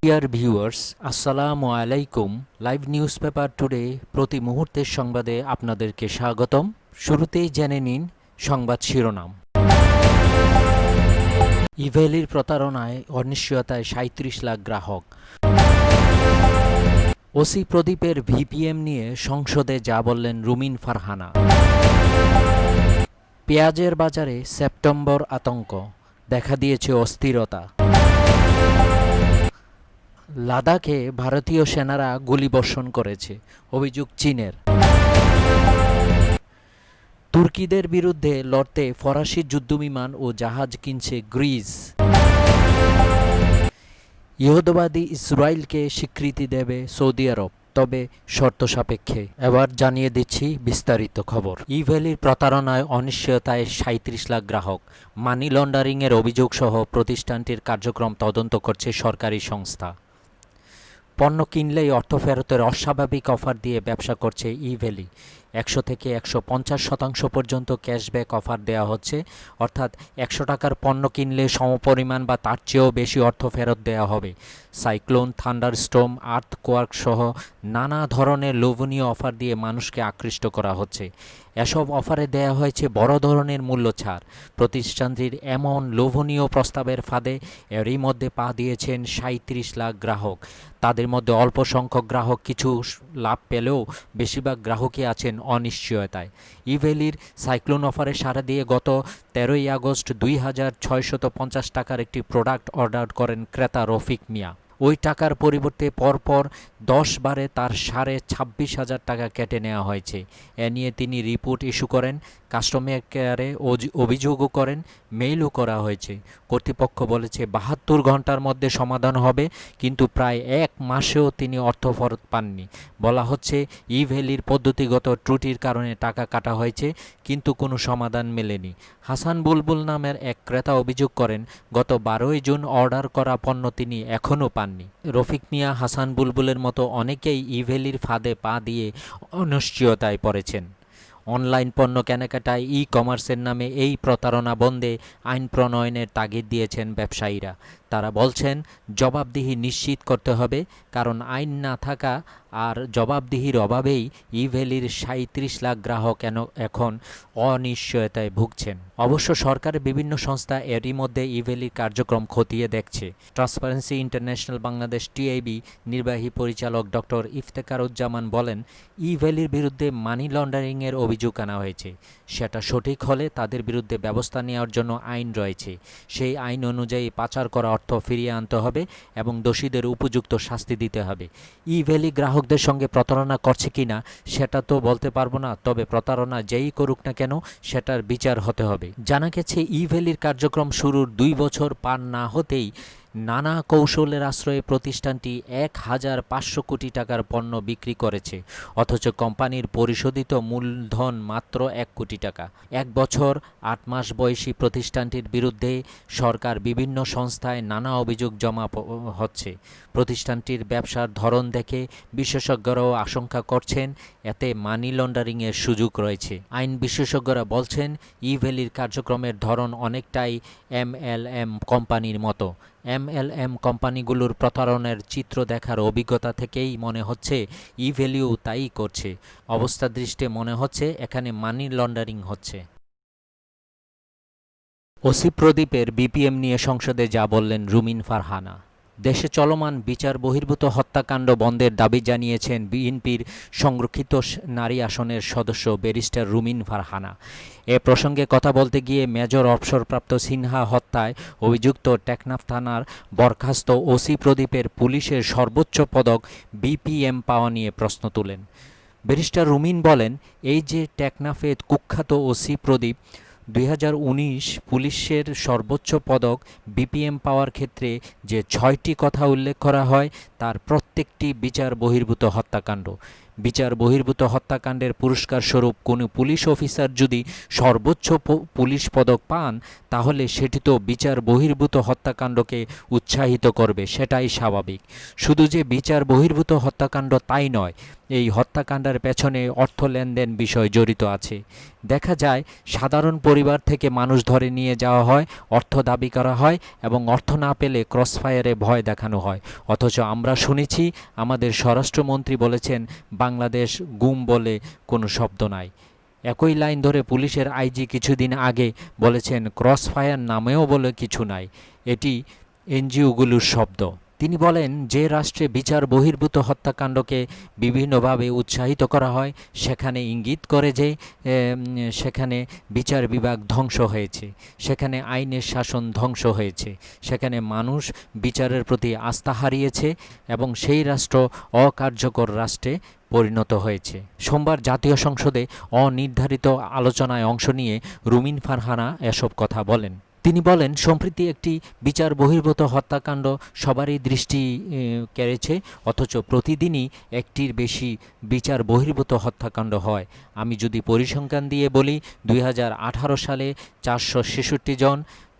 Dear viewers, আসসালামু আলাইকুম। Live news paper today প্রতি মুহূর্তের সংবাদে আপনাদেরকে স্বাগতম। শুরুতেই জেনে নিন সংবাদ শিরোনাম। ইভেলির প্রতারণায় অনিশ্চয়তায় ৩৭ লাখ গ্রাহক। ওসি প্রদীপের ভিপিএম নিয়ে সংসদে যা বললেন রুমিন ফারহানা। পেঁয়াজের বাজারে সেপ্টেম্বর আতঙ্ক, দেখা দিয়েছে অস্থিরতা। লাদাখে ভারতীয় সেনারা গুলিবর্ষণ করেছে, অভিযোগ চীনের। তুর্কিদের বিরুদ্ধে লড়তে ফরাসি যুদ্ধবিমান ও জাহাজ কিনছে গ্রিস। ইহুদিবাদী ইসরায়েলকে স্বীকৃতি দেবে সৌদি আরব, তবে শর্ত সাপেক্ষে। এবার জানিয়ে দিচ্ছি বিস্তারিত খবর। ইভেলির প্রতারণায় অনিশ্চয়তায় ৩৭ লাখ গ্রাহক। মানি লন্ডারিংয়ের অভিযোগ সহ প্রতিষ্ঠানটির কার্যক্রম তদন্ত করছে সরকারি সংস্থা। পণ্য কিনলেই অর্থ ফেরতের অস্বাভাবিক অফার দিয়ে ব্যবসা করছে ইভেলি। ১০০ থেকে ১৫০% পর্যন্ত ক্যাশব্যাক অফার দেওয়া হচ্ছে, অর্থাৎ ১০০ টাকার পণ্য কিনলে সমপরিমাণ বা তার চেয়েও বেশি অর্থ ফেরত দেওয়া হবে। সাইক্লোন, থান্ডারস্টর্ম, আর্থকোয়ার্ক সহ নানা ধরনের লোভনীয় অফার দিয়ে মানুষকে আকৃষ্ট করা হচ্ছে। এসব অফারে দেয়া হয়েছে বড় ধরনের মূল্য ছাড়। প্রতিষ্ঠানটির এমন লোভনীয় প্রস্তাবের ফাঁদে এরই মধ্যে পা দিয়েছেন ৩৭ লাখ গ্রাহক। তাদের মধ্যে অল্প সংখ্যক গ্রাহক কিছু লাভ পেলেও বেশিরভাগ গ্রাহকই আছেন অনিশ্চয়তায়। ইভেলির সাইক্লোন অফারে সাড়া দিয়ে গত ১৩ই আগস্ট ২,৬৫০ টাকার একটি প্রোডাক্ট অর্ডার করেন ক্রেতা রফিক মিয়া। ওই টাকার পরিবর্তে পরপর ১০ বারে তার ২৬,৫০০ টাকা কেটে নেওয়া হয়েছে। এ নিয়ে তিনি রিপোর্ট ইস্যু করেন, কাস্টমার কেয়ারে অভিযোগও করেন, মেইলও করা হয়েছে। কর্তৃপক্ষ বলেছে ৭২ ঘন্টার মধ্যে সমাধান হবে, কিন্তু প্রায় ১ মাসেও তিনি অর্থ ফেরত পাননি। বলা হচ্ছে ইভেলির পদ্ধতিগত ত্রুটির কারণে টাকা কাটা হয়েছে, কিন্তু কোনো সমাধান মেলেনি। হাসান বুলবুল নামের এক ক্রেতা অভিযোগ করেন, গত ১২ই জুন অর্ডার করা পণ্য তিনি এখনও পাননি। রফিক মিয়া, হাসান বুলবুলের মতো অনেকেই ইভেলির ফাঁদে পা দিয়ে অনিশ্চয়তায় পড়েছেন। অনলাইন পণ্য কেনাকাটায় ই-কমার্সের নামে এই প্রতারণা বন্ধে আইন প্রণয়নের তাগিদ দিয়েছেন ব্যবসায়ীরা। তারা বলছেন জবাবদিহি নিশ্চিত করতে হবে, কারণ আইন না থাকা আর জবাবদিহির অভাবেই ইভেলির ৩৭ লাখ গ্রাহক এখন অনিশ্চয়তায় ভুগছেন। অবশ্য সরকারের বিভিন্ন সংস্থা এরই মধ্যে ইভেলির কার্যক্রম খতিয়ে দেখছে। ট্রান্সপারেন্সি ইন্টারন্যাশনাল বাংলাদেশ টিআইবি নির্বাহী পরিচালক ডক্টর ইফতেখারুজ্জামান বলেন, ইভেলির বিরুদ্ধে মানি লন্ডারিংয়ের অভিযোগ আনা হয়েছে। সেটা সঠিক হলে তাদের বিরুদ্ধে ব্যবস্থা নেওয়ার জন্য আইন রয়েছে। সেই আইন অনুযায়ী পাচার করা অর্থ ফিরিয়ে আনতে হবে এবং দোষীদের উপযুক্ত শাস্তি দিতে হবে। ইভেলি গ্রাহকদের সঙ্গে প্রতারণা করছে কিনা সেটা তো বলতে পারবো না, তবে প্রতারণা যেই করুক না কেন সেটার বিচার হতে হবে। জানা গেছে ইভেলির কার্যক্রম শুরুর ২ বছর পার না হতেই নানা কৌশলের আশ্রয়ে প্রতিষ্ঠানটি ১,৫০০ কোটি টাকার পণ্য বিক্রি করেছে, অথচ কোম্পানির পরিশোধিত মূলধন মাত্র ১ কোটি টাকা। ১ বছর ৮ মাস বয়সী প্রতিষ্ঠানটির বিরুদ্ধে সরকার বিভিন্ন সংস্থায় নানা অভিযোগ জমা হচ্ছে। প্রতিষ্ঠানটির ব্যবসার ধরন দেখে বিশেষজ্ঞরাও আশঙ্কা করছেন এতে মানি লন্ডারিংয়ের সুযোগ রয়েছে। আইন বিশেষজ্ঞরা বলছেন ইভেলির কার্যক্রমের ধরন অনেকটাই এমএলএম কোম্পানির মতো। এমএলএম কোম্পানিগুলোর প্রতারণার চিত্র দেখার অভিজ্ঞতা থেকেই মনে হচ্ছে ইভেলিও তাই করছে। অবস্থা দৃষ্টে মনে হচ্ছে এখানে মানি লন্ডারিং হচ্ছে। ওসি প্রদীপের বিপিএম নিয়ে সংসদে যা বললেন রুমিন ফারহানা। দেশে চলমান বিচার বহির্ভূত হত্যাকাণ্ড বন্ধের দাবি জানিয়েছেন বিএনপির সংরক্ষিত নারী আসনের সদস্য ব্যারিস্টার রুমিন ফারহানা। এ প্রসঙ্গে কথা বলতে গিয়ে মেজর অবসরপ্রাপ্ত সিনহা হত্যায় অভিযুক্ত টেকনাফ থানার বরখাস্ত ওসি প্রদীপের পুলিশের সর্বোচ্চ পদক বিপিএম পাওয়া নিয়ে প্রশ্ন তোলেন। ব্যারিস্টার রুমিন বলেন, এই যে টেকনাফে কুখ্যাত ওসি প্রদীপ ২০১৯ পুলিশের সর্বোচ্চ পদক বিপিএম পাওয়ার ক্ষেত্রে যে ৬টি কথা উল্লেখ করা হয় তার প্রত্যেকটি বিচার বহির্ভূত হত্যাকাণ্ড। বিচার বহির্ভূত হত্যাকাণ্ডের পুরস্কার স্বরূপ কোনো পুলিশ অফিসার যদি সর্বোচ্চ পুলিশ পদক পান, তাহলে সেটি তো বিচার বহির্ভূত হত্যাকাণ্ডকে উৎসাহিত করবে, সেটাই স্বাভাবিক। শুধু যে বিচার বহির্ভূত হত্যাকাণ্ড তাই নয়, এই হত্যাকাণ্ডের পেছনে অর্থ লেনদেন বিষয় জড়িত আছে। দেখা যায় সাধারণ পরিবার থেকে মানুষ ধরে নিয়ে যাওয়া হয়, অর্থ দাবি করা হয় এবং অর্থ না পেলে ক্রসফায়ারে ভয় দেখানো হয়। অথচ আমরা শুনেছি আমাদের স্বরাষ্ট্রমন্ত্রী বলেছেন বাংলাদেশ গুম বলে কোনো শব্দ নাই। একই লাইন ধরে পুলিশের আইজি কিছুদিন আগে বলেছেন ক্রসফায়ার নামেও বলে কিছু নাই, এটি এনজিওগুলোর শব্দ। তিনি বলেন যে রাষ্ট্রে বিচার বহির্ভূত হত্যাকাণ্ডকে বিভিন্নভাবে উৎসাহিত করা হয়, সেখানে ইঙ্গিত করে যে সেখানে বিচার বিভাগ ধ্বংস হয়েছে, সেখানে আইনের শাসন ধ্বংস হয়েছে, সেখানে মানুষ বিচারের প্রতি আস্থা হারিয়েছে এবং সেই রাষ্ট্র অকার্যকর রাষ্ট্রে পরিণত হয়েছে। সোমবার জাতীয় সংসদে অনির্ধারিত আলোচনায় অংশ নিয়ে রুমিন ফারহানা এসব কথা বলেন। তিনি বলেন সম্প্রতি একটি বিচার বহির্ভূত হত্যাকাণ্ড সবারই দৃষ্টি কেড়েছে, অথচ প্রতিদিনই একটির বেশি বিচার বহির্ভূত হত্যাকাণ্ড হয়। আমি যদি পরিসংখ্যান দিয়ে বলি, 2018 সালে 466 জন,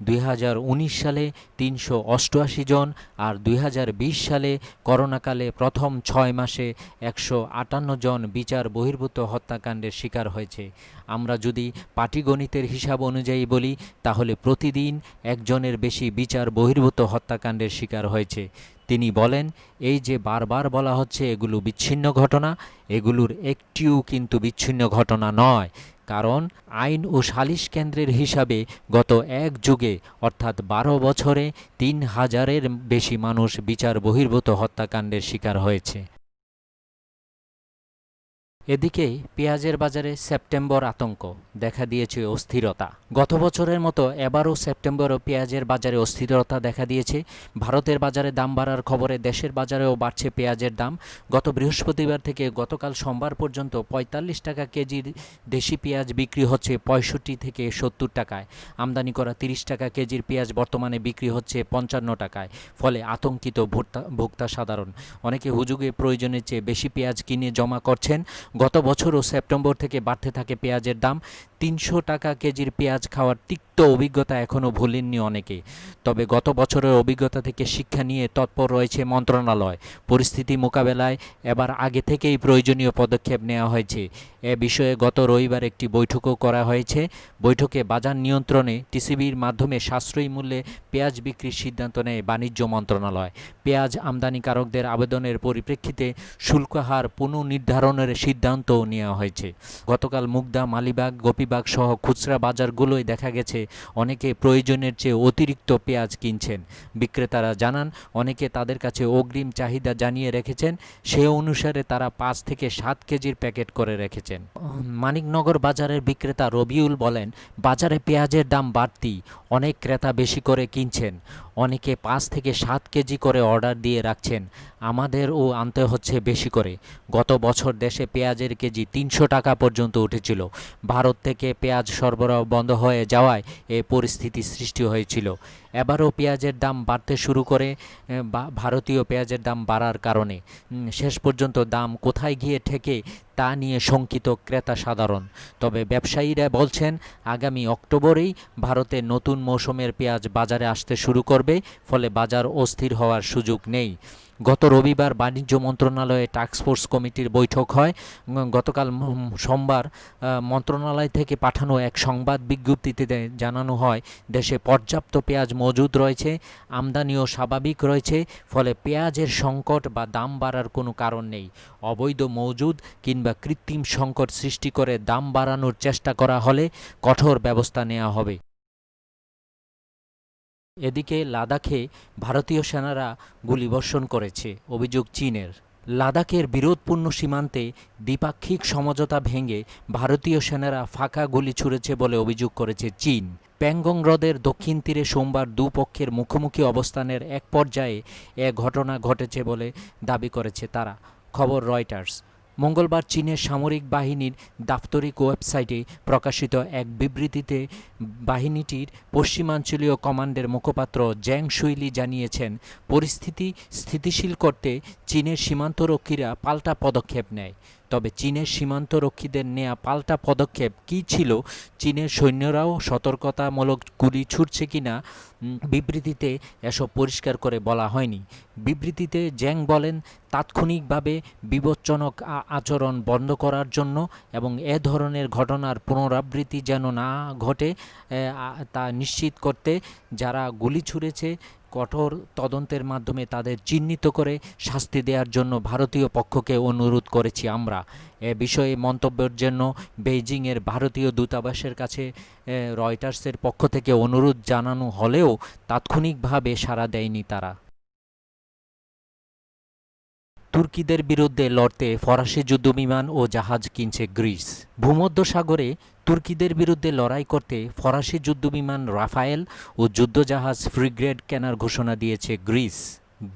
2019 সালে 388 জন, আর 2020 সালে করোনাকালে প্রথম 6 মাসে 158 জন বিচার বহির্ভূত হত্যাকাণ্ডের শিকার হয়েছে। আমরা যদি পাটিগণিতের হিসাব অনুযায়ী বলি, তাহলে প্রতিদিন একজনের বেশি বিচার বহির্ভূত হত্যাকাণ্ডের শিকার হয়েছে। তিনি বলেন এই যে বারবার বলা হচ্ছে এগুলো বিচ্ছিন্ন ঘটনা, এগুলোর একটিও কিন্তু বিচ্ছিন্ন ঘটনা নয়। কারণ আইন ও সালিশ কেন্দ্রের হিসাবে গত এক যুগে অর্থাৎ 12 বছরে 3000-এর বেশি মানুষ বিচার বহির্ভূত হত্যাকাণ্ডের শিকার হয়েছে। এদিকে পেঁয়াজের বাজারে সেপ্টেম্বর আতঙ্ক, দেখা দিয়েছে অস্থিরতা। গত বছরের মতো এবারও সেপ্টেম্বরও পেঁয়াজের বাজারে অস্থিরতা দেখা দিয়েছে। ভারতের বাজারে দাম বাড়ার খবরে দেশের বাজারেও বাড়ছে পেঁয়াজের দাম। গত বৃহস্পতিবার থেকে গতকাল সোমবার পর্যন্ত 45 টাকা কেজির দেশি পেঁয়াজ বিক্রি হচ্ছে 65 থেকে 70 টাকায়। আমদানি করা 30 টাকা কেজির পেঁয়াজ বর্তমানে বিক্রি হচ্ছে 55 টাকায়। ফলে আতঙ্কিত ভোক্তা সাধারণ। অনেকে হুজুগে প্রয়োজনের চেয়ে বেশি পেঁয়াজ কিনে জমা করছেন। গত বছরও সেপ্টেম্বর থেকে বাড়তে থাকে পেঁয়াজের দাম। 300 টাকা কেজির পেঁয়াজ খাওয়ার তিক্ত অভিজ্ঞতা এখনও ভুলেননি অনেকে। তবে গত বছরের অভিজ্ঞতা থেকে শিক্ষা নিয়ে তৎপর রয়েছে মন্ত্রণালয়। পরিস্থিতি মোকাবেলায় এবার আগে থেকেই প্রয়োজনীয় পদক্ষেপ নেওয়া হয়েছে। এ বিষয়ে গত রবিবার একটি বৈঠকও করা হয়েছে। বৈঠকে বাজার নিয়ন্ত্রণে টিসিবির মাধ্যমে সাশ্রয়ী মূল্যে পেঁয়াজ বিক্রির সিদ্ধান্ত নেয় বাণিজ্য মন্ত্রণালয়। পেঁয়াজ আমদানিকারকদের আবেদনের পরিপ্রেক্ষিতে শুল্ক হার পুনর্নির্ধারণের সিদ্ধান্তও নেওয়া হয়েছে। গতকাল মুগদা, মালিবাগ, গোপীবাগ সহ খুচরা বাজারগুলোয় দেখা গেছে অনেকে প্রয়োজনের চেয়ে অতিরিক্ত পেঁয়াজ কিনছেন। বিক্রেতারা জানান অনেকে তাদের কাছে অগ্রিম চাহিদা জানিয়ে রেখেছেন, সে অনুসারে তারা 5 থেকে 7 কেজির প্যাকেট করে রেখেছেন। মানিকনগর বাজারের বিক্রেতা রবিউল বলেন, বাজারে পেঁয়াজের দাম বাড়তি, অনেক ক্রেতা বেশি করে কিনছেন। অনেকে 5 থেকে 7 কেজি করে অর্ডার দিয়ে রাখছেন, আমাদেরও আনতে হচ্ছে বেশি করে। গত বছর দেশে পেঁয়াজের কেজি 300 টাকা পর্যন্ত উঠেছিল। ভারত থেকে পেঁয়াজ সরবরাহ বন্ধ হয়ে যাওয়ায় এ পরিস্থিতি সৃষ্টি হয়েছিল। এবারও পেঁয়াজের দাম বাড়তে শুরু করে ভারতীয় পেঁয়াজের দাম বাড়ার কারণে। শেষ পর্যন্ত দাম কোথায় গিয়ে ঠেকে তা নিয়ে শঙ্কিত ক্রেতা সাধারণ। তবে ব্যবসায়ীরা বলছেন আগামী অক্টোবরেই ভারতে নতুন মৌসুমের পেঁয়াজ বাজারে আসতে শুরু করবে, ফলে বাজার অস্থির হওয়ার সুযোগ নেই। গত রবিবার বাণিজ্য মন্ত্রণালয়ে টাস্কফোর্স কমিটির বৈঠক হয়। গতকাল সোমবার মন্ত্রণালয় থেকে পাঠানো এক সংবাদ বিজ্ঞপ্তিতে জানানো হয় দেশে পর্যাপ্ত পেঁয়াজ মজুদ রয়েছে, আমদানিও স্বাভাবিক রয়েছে, ফলে পেঁয়াজের সংকট বা দাম বাড়ার কোনো কারণ নেই। অবৈধ মজুদ কিংবা কৃত্রিম সংকট সৃষ্টি করে দাম বাড়ানোর চেষ্টা করা হলে কঠোর ব্যবস্থা নেওয়া হবে। এদিকে লাদাখে ভারতীয় সেনারা গুলিবর্ষণ করেছে, অভিযোগ চীনের। লাদাখের বিরোধপূর্ণ সীমান্তে দ্বিপাক্ষিক সমঝোতা ভেঙে ভারতীয় সেনারা ফাঁকা গুলি ছুড়েছে বলে অভিযোগ করেছে চীন। প্যাংগং হ্রদের দক্ষিণ তীরে সোমবার দুপক্ষের মুখোমুখি অবস্থানের এক পর্যায়ে এ ঘটনা ঘটেছে বলে দাবি করেছে তারা, খবর রয়টার্স। মঙ্গলবার চীনের সামরিক বাহিনীর দাপ্তরিক ওয়েবসাইটে প্রকাশিত এক বিবৃতিতে বাহিনীটির পশ্চিমাঞ্চলীয় কমান্ডের মুখপাত্র জ্যাং শুইলি জানিয়েছেন, পরিস্থিতি স্থিতিশীল করতে চীনের সীমান্তরক্ষীরা পাল্টা পদক্ষেপ নেয়। তবে চীনের সীমান্তরক্ষীদের নেয়া পাল্টা পদক্ষেপ কী ছিল, চীনের সৈন্যরাও সতর্কতামূলক গুলি ছুটছে কিনা বিবৃতিতে এসব পরিষ্কার করে বলা হয়নি। বিবৃতিতে জ্যাং বলেন, তাৎক্ষণিকভাবে বিপজ্জনক আচরণ বন্ধ করার জন্য এবং এ ধরনের ঘটনার পুনরাবৃত্তি যেন না ঘটে তা নিশ্চিত করতে যারা গুলি ছুঁড়েছে কঠোর তদন্তের মাধ্যমে তাদের চিহ্নিত করে শাস্তি দেওয়ার জন্য ভারতীয় পক্ষকে অনুরোধ করেছি আমরা। এ বিষয়ে মন্তব্যের জন্য বেইজিংয়ের ভারতীয় দূতাবাসের কাছে রয়টার্সের পক্ষ থেকে অনুরোধ জানানো হলেও তাৎক্ষণিকভাবে সাড়া দেয়নি তারা। তুর্কিদের বিরুদ্ধে লড়তে ফরাসি যুদ্ধবিমান ও জাহাজ কিনছে গ্রিস। ভূমধ্যসাগরে তুর্কিদের বিরুদ্ধে লড়াই করতে ফরাসি যুদ্ধবিমান রাফায়েল ও যুদ্ধজাহাজ ফ্রিগেট কেনার ঘোষণা দিয়েছে গ্রিস।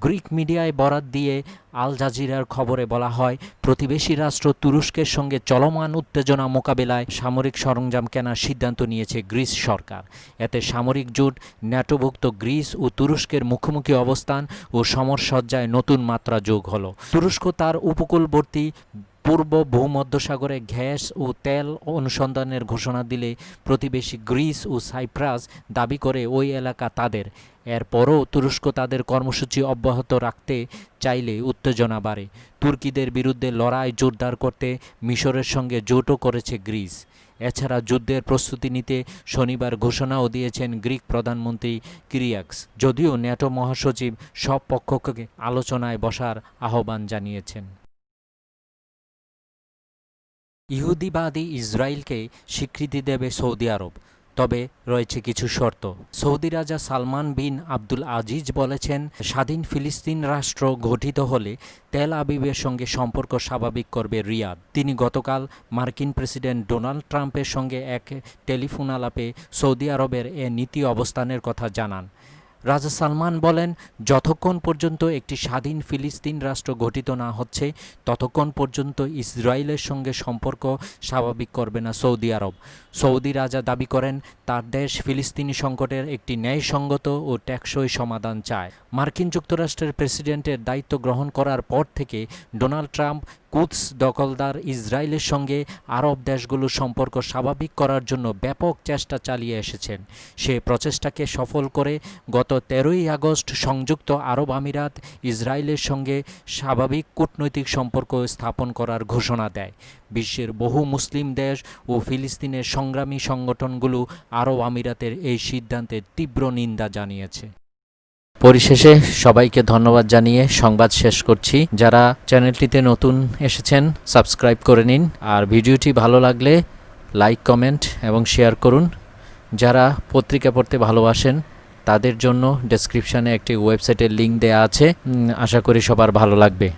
গ্রিক মিডিয়ায় বরাত দিয়ে আল জাজিরার খবরে বলা হয়, প্রতিবেশী রাষ্ট্র তুরস্কের সঙ্গে চলমান উত্তেজনা মোকাবেলায় সামরিক সরঞ্জাম কেনার সিদ্ধান্ত নিয়েছে গ্রিস সরকার। এতে সামরিক জোট, ন্যাটোভুক্ত গ্রিস ও তুরস্কের মুখোমুখি অবস্থান ও সমরসজ্জায় নতুন মাত্রা যোগ হলো। তুরস্ক তার উপকূলবর্তী পূর্ব ভূমধ্যসাগরে গ্যাস ও তেল অনুসন্ধানের ঘোষণা দিলে প্রতিবেশী গ্রিস ও সাইপ্রাস দাবি করে ওই এলাকা তাদের। এরপরও তুরস্ক তাদের কর্মসূচি অব্যাহত রাখতে চাইলে উত্তেজনা বাড়ে। তুর্কিদের বিরুদ্ধে লড়াই জোরদার করতে মিশরের সঙ্গে জোটও করেছে গ্রিস। এছাড়া যুদ্ধের প্রস্তুতি নিতে শনিবার ঘোষণাও দিয়েছেন গ্রিক প্রধানমন্ত্রী কিরিয়াকস, যদিও ন্যাটো মহাসচিব সব পক্ষকে আলোচনায় বসার আহ্বান জানিয়েছেন। ইহুদিবাদী ইসরায়েলকে স্বীকৃতি দেবে সৌদি আরব, তবে রয়েছে কিছু শর্ত। সৌদি রাজা সালমান বিন আব্দুল আজিজ বলেছেন, স্বাধীন ফিলিস্তিন রাষ্ট্র গঠিত হলে তেল আবিবের সঙ্গে সম্পর্ক স্বাভাবিক করবে রিয়াদ। তিনি গতকাল মার্কিন প্রেসিডেন্ট ডোনাল্ড ট্রাম্পের সঙ্গে এক টেলিফোন আলাপে সৌদি আরবের এ নীতি অবস্থানের কথা জানান। রাজা সালমান বলেন, যতক্ষণ পর্যন্ত একটি স্বাধীন ফিলিস্তিন রাষ্ট্র গঠিত না হচ্ছে ততক্ষণ পর্যন্ত ইসরায়েলের সঙ্গে সম্পর্ক স্বাভাবিক করবে না সৌদি আরব। সৌদি রাজা দাবি করেন, তার দেশ ফিলিস্তিনি সংকটের একটি ন্যায়সঙ্গত ও টেকসই সমাধান চায়। মার্কিন যুক্তরাষ্ট্রের প্রেসিডেন্টের দায়িত্ব গ্রহণ করার পর থেকে ডোনাল্ড ট্রাম্প কুদস দখলদার ইসরায়েলের সঙ্গে আরব দেশগুলোর সম্পর্ক স্বাভাবিক করার জন্য ব্যাপক চেষ্টা চালিয়ে এসেছেন। সে প্রচেষ্টাকে সফল করে গত 13ই আগস্ট সংযুক্ত আরব আমিরাত ইসরায়েলের সঙ্গে স্বাভাবিক কূটনৈতিক সম্পর্ক স্থাপন করার ঘোষণা দেয়। বিশ্বের বহু মুসলিম দেশ ও ফিলিস্তিনের সংগ্রামী সংগঠনগুলো আরব আমিরাতের এই সিদ্ধান্তের তীব্র নিন্দা জানিয়েছে। পরিশেষে সবাইকে ধন্যবাদ জানিয়ে সংবাদ শেষ করছি। যারা চ্যানেলটিতে নতুন এসেছেন সাবস্ক্রাইব করে নিন, আর ভিডিওটি ভালো লাগলে লাইক, কমেন্ট এবং শেয়ার করুন। যারা পত্রিকা পড়তে ভালোবাসেন তাদের জন্য ডেসক্রিপশানে একটি ওয়েবসাইটের লিঙ্ক দেওয়া আছে, আশা করি সবার ভালো লাগবে।